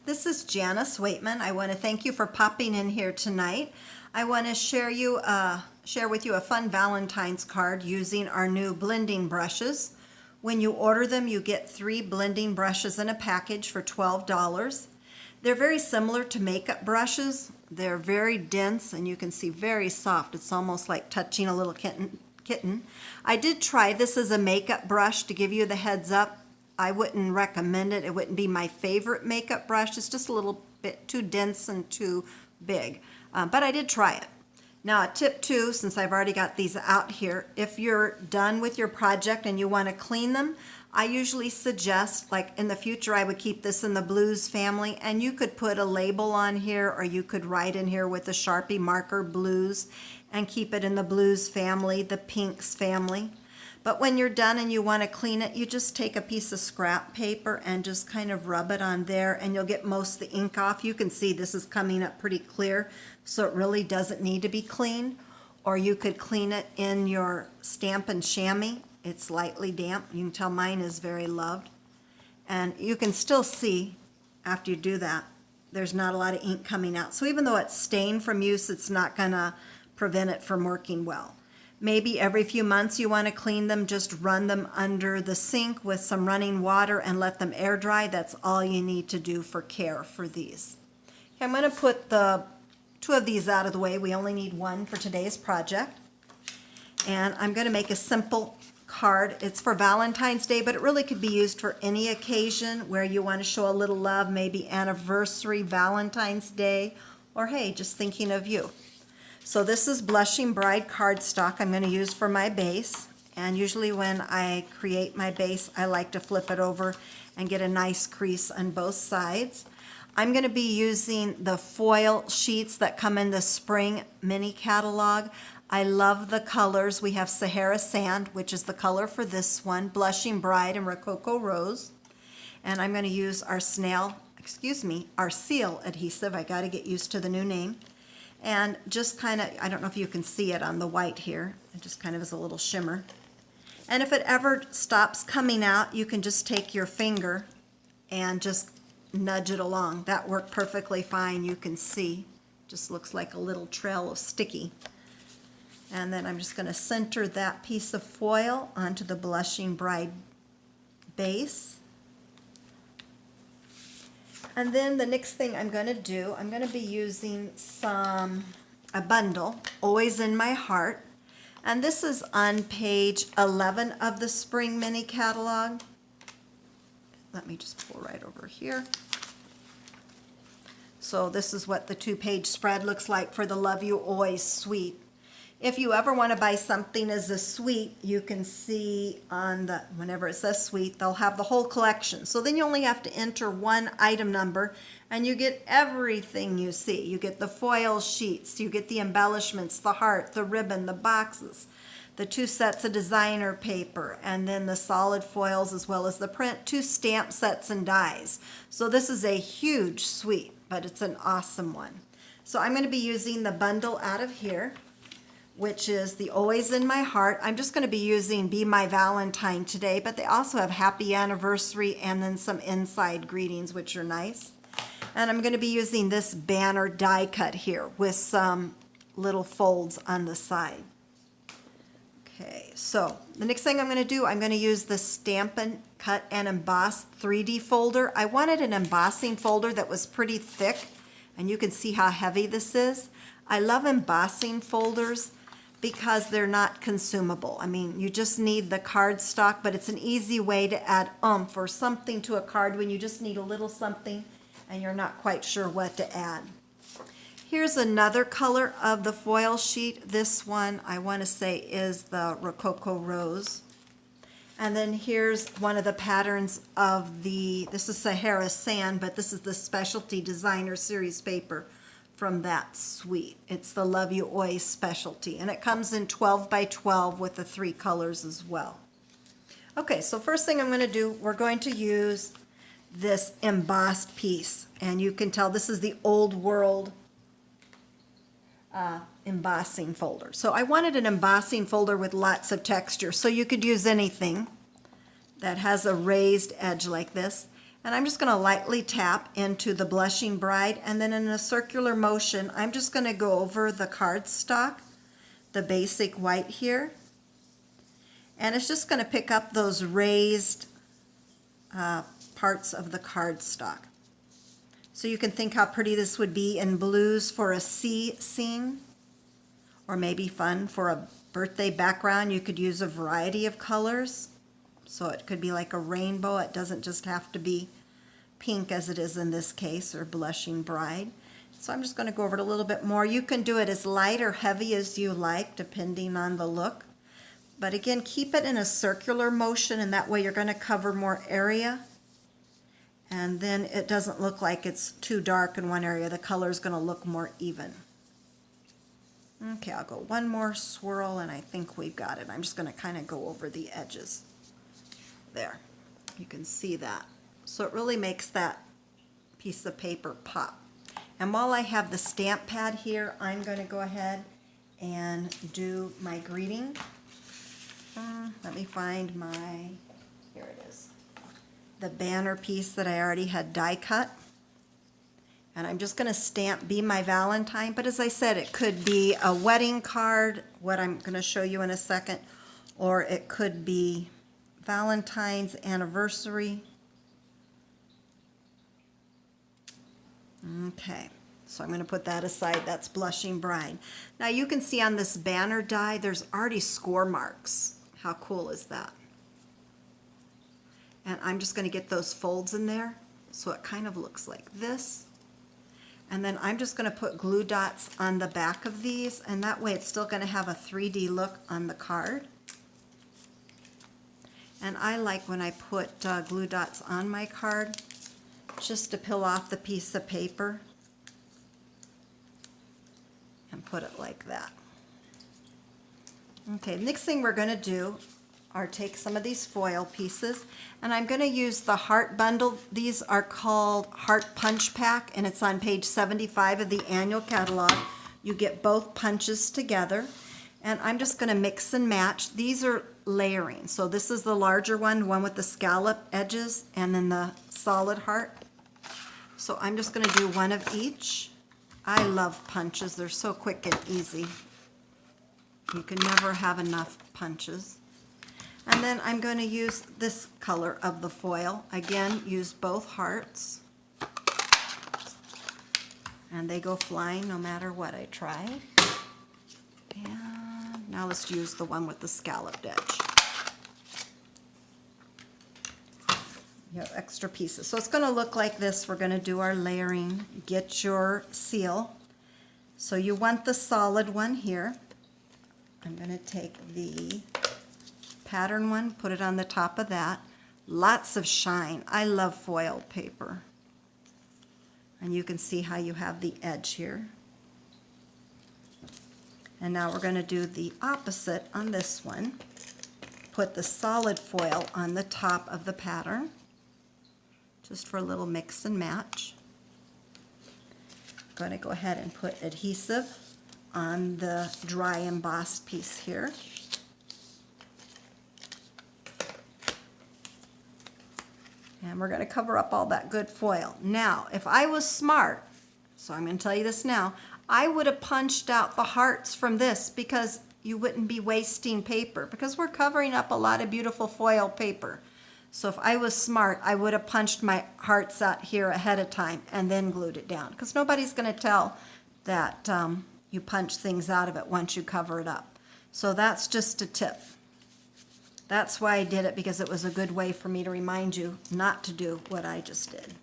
This is Janice Waitman. I want to thank you for popping in here tonight. I want to share with you a fun Valentine's card using our new blending brushes. When you order them, you get 3 blending brushes in a package for $12. They're very similar to makeup brushes. They're very dense and you can see very soft. It's almost like touching a little kitten. I did try this as a makeup brush to give you the heads up. I wouldn't recommend it. It wouldn't be my favorite makeup brush. It's just a little bit too dense and too big. But I did try it. Now, tip 2, since I've already got these out here, if you're done with your project and you want to clean them, I usually suggest, like in the future, I would keep this in the blues family, and you could put a label on here, or you could write in here with a Sharpie marker blues and keep it in the blues family, the pinks family. But when you're done and you want to clean it, you just take a piece of scrap paper and just kind of rub it on there and you'll get most of the ink off. You can see this is coming up pretty clear, so it really doesn't need to be cleaned. Or you could clean it in your Stampin' Chamois. It's lightly damp. You can tell mine is very loved. And you can still see after you do that, there's not a lot of ink coming out. So even though it's stained from use, it's not going to prevent it from working well. Maybe every few months you want to clean them, just run them under the sink with some running water and let them air dry. That's all you need to do for care for these. Okay, I'm going to put the 2 of these out of the way. We only need 1 for today's project. And I'm going to make a simple card. It's for Valentine's Day, but it really could be used for any occasion where you want to show a little love, maybe anniversary, Valentine's Day, or hey, just thinking of you. So this is Blushing Bride cardstock I'm going to use for my base. And usually when I create my base, I like to flip it over and get a nice crease on both sides. I'm going to be using the foil sheets that come in the spring mini catalog. I love the colors. We have Sahara Sand, which is the color for this one, Blushing Bride and Rococo Rose. And I'm going to use our seal adhesive. I got to get used to the new name. And just kind of, I don't know if you can see it on the white here, it just kind of is a little shimmer. And if it ever stops coming out, you can just take your finger and just nudge it along. That worked perfectly fine. You can see, just looks like a little trail of sticky. And then I'm just going to center that piece of foil onto the Blushing Bride base. And then the next thing I'm going to do, I'm going to be using a bundle, Always in My Heart. And this is on page 11 of the Spring Mini Catalog. Let me just pull right over here. So this is what the 2-page spread looks like for the Love You Always suite. If you ever want to buy something as a suite, you can see whenever it says suite, they'll have the whole collection. So then you only have to enter 1 item number and you get everything you see. You get the foil sheets, you get the embellishments, the heart, the ribbon, the boxes, the 2 sets of designer paper, and then the solid foils as well as the print, 2 stamp sets and dies. So this is a huge suite, but it's an awesome one. So I'm going to be using the bundle out of here, which is the Always in My Heart. I'm just going to be using Be My Valentine today, but they also have Happy Anniversary and then some inside greetings, which are nice. And I'm going to be using this banner die cut here with some little folds on the side. Okay, so the next thing I'm going to do, I'm going to use the Stampin' Cut and Emboss 3D folder. I wanted an embossing folder that was pretty thick, and you can see how heavy this is. I love embossing folders because they're not consumable. I mean, you just need the cardstock, but it's an easy way to add oomph or something to a card when you just need a little something and you're not quite sure what to add. Here's another color of the foil sheet. This one, I want to say, is the Rococo Rose. And then here's one of the patterns of this is Sahara Sand, but this is the Specialty Designer Series paper from that suite. It's the Love You Always Specialty, and it comes in 12 by 12 with the 3 colors as well. Okay, so first thing I'm going to do, we're going to use this embossed piece, and you can tell this is the Old World embossing folder. So I wanted an embossing folder with lots of texture, so you could use anything that has a raised edge like this. And I'm just going to lightly tap into the Blushing Bride, and then in a circular motion, I'm just going to go over the cardstock, the basic white here, and it's just going to pick up those raised parts of the cardstock. So you can think how pretty this would be in blues for a sea scene, or maybe fun for a birthday background. You could use a variety of colors. So it could be like a rainbow. It doesn't just have to be pink as it is in this case, or Blushing Bride. So I'm just going to go over it a little bit more. You can do it as light or heavy as you like, depending on the look. But again, keep it in a circular motion, and that way you're going to cover more area. And then it doesn't look like it's too dark in one area. The color is going to look more even. Okay, I'll go one more swirl, and I think we've got it. I'm just going to kind of go over the edges. There, you can see that. So it really makes that piece of paper pop. And while I have the stamp pad here, I'm going to go ahead and do my greeting. Let me find my, here it is, the banner piece that I already had die cut. And I'm just going to stamp Be My Valentine, but as I said, it could be a wedding card, what I'm going to show you in a second, or it could be Valentine's anniversary. Okay, so I'm going to put that aside. That's Blushing Bride. Now you can see on this banner die, there's already score marks. How cool is that? And I'm just going to get those folds in there so it kind of looks like this. And then I'm just going to put glue dots on the back of these, and that way it's still going to have a 3D look on the card. And I like when I put glue dots on my card, just to peel off the piece of paper and put it like that. Okay, next thing we're going to do are take some of these foil pieces, and I'm going to use the heart bundle. These are called Heart Punch Pack, and it's on page 75 of the annual catalog. You get both punches together, and I'm just going to mix and match. These are layering, so this is the larger one with the scallop edges, and then the solid heart. So I'm just going to do one of each. I love punches. They're so quick and easy. You can never have enough punches. And then I'm going to use this color of the foil. Again, use both hearts. And they go flying no matter what I try. And now let's use the one with the scalloped edge. You have extra pieces. So it's going to look like this. We're going to do our layering. Get your seal. So you want the solid one here. I'm going to take the pattern one, put it on the top of that. Lots of shine. I love foil paper. And you can see how you have the edge here. And now we're going to do the opposite on this one. Put the solid foil on the top of the pattern, just for a little mix and match. I'm going to go ahead and put adhesive on the dry embossed piece here. And we're going to cover up all that good foil. Now, if I was smart, so I'm going to tell you this now, I would have punched out the hearts from this, because you wouldn't be wasting paper, because we're covering up a lot of beautiful foil paper. So if I was smart, I would have punched my hearts out here ahead of time and then glued it down, because nobody's going to tell that you punch things out of it once you cover it up. So that's just a tip. That's why I did it, because it was a good way for me to remind you not to do what I just did.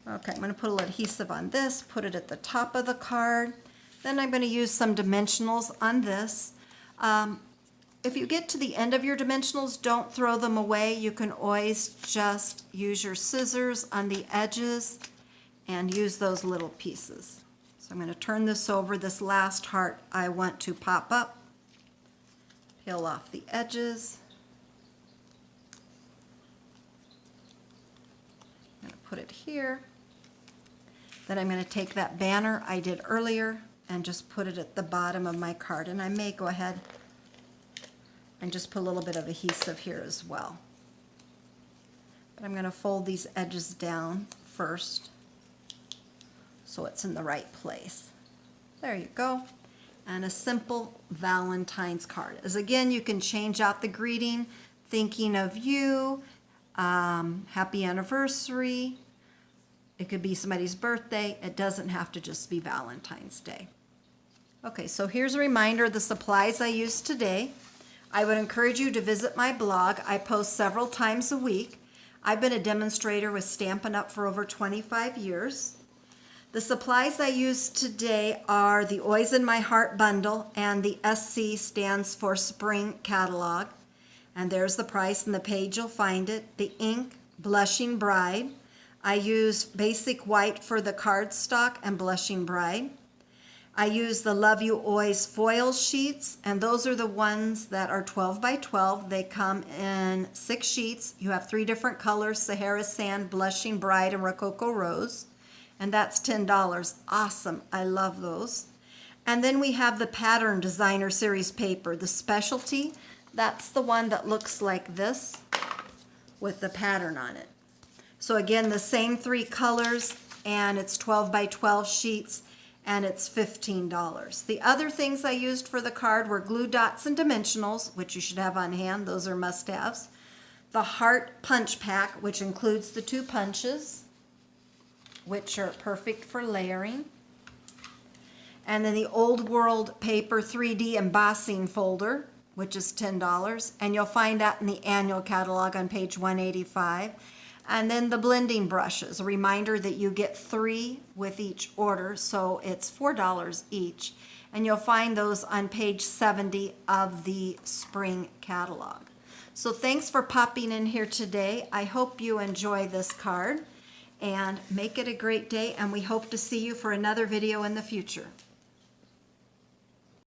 Okay, I'm going to put a little adhesive on this, put it at the top of the card. Then I'm going to use some dimensionals on this. If you get to the end of your dimensionals, don't throw them away. You can always just use your scissors on the edges and use those little pieces. So I'm going to turn this over. This last heart I want to pop up. Peel off the edges. I'm going to put it here. Then I'm going to take that banner I did earlier and just put it at the bottom of my card. And I may go ahead and just put a little bit of adhesive here as well. But I'm going to fold these edges down first so it's in the right place. There you go. And a simple Valentine's card. As again, you can change out the greeting, thinking of you, happy anniversary. It could be somebody's birthday. It doesn't have to just be Valentine's Day. Okay, so here's a reminder of the supplies I used today. I would encourage you to visit my blog. I post several times a week. I've been a demonstrator with Stampin' Up! For over 25 years. The supplies I used today are the Oys in My Heart bundle, and the SC stands for Spring Catalog. And there's the price, and the page you'll find it. The ink, Blushing Bride. I use Basic White for the cardstock and Blushing Bride. I use the Love You Oys foil sheets, and those are the ones that are 12 by 12. They come in 6 sheets. You have 3 different colors, Sahara Sand, Blushing Bride, and Rococo Rose. And that's $10. Awesome. I love those. And then we have the Pattern Designer Series paper, the specialty. That's the one that looks like this with the pattern on it. So again, the same 3 colors, and it's 12 by 12 sheets, and it's $15. The other things I used for the card were glue dots and dimensionals, which you should have on hand. Those are must-haves. The Heart Punch Pack, which includes the 2 punches, which are perfect for layering. And then the Old World Paper 3D Embossing Folder, which is $10. And you'll find that in the annual catalog on page 185. And then the blending brushes, a reminder that you get 3 with each order, so it's $4 each. And you'll find those on page 70 of the spring catalog. So thanks for popping in here today. I hope you enjoy this card, and make it a great day, and we hope to see you for another video in the future.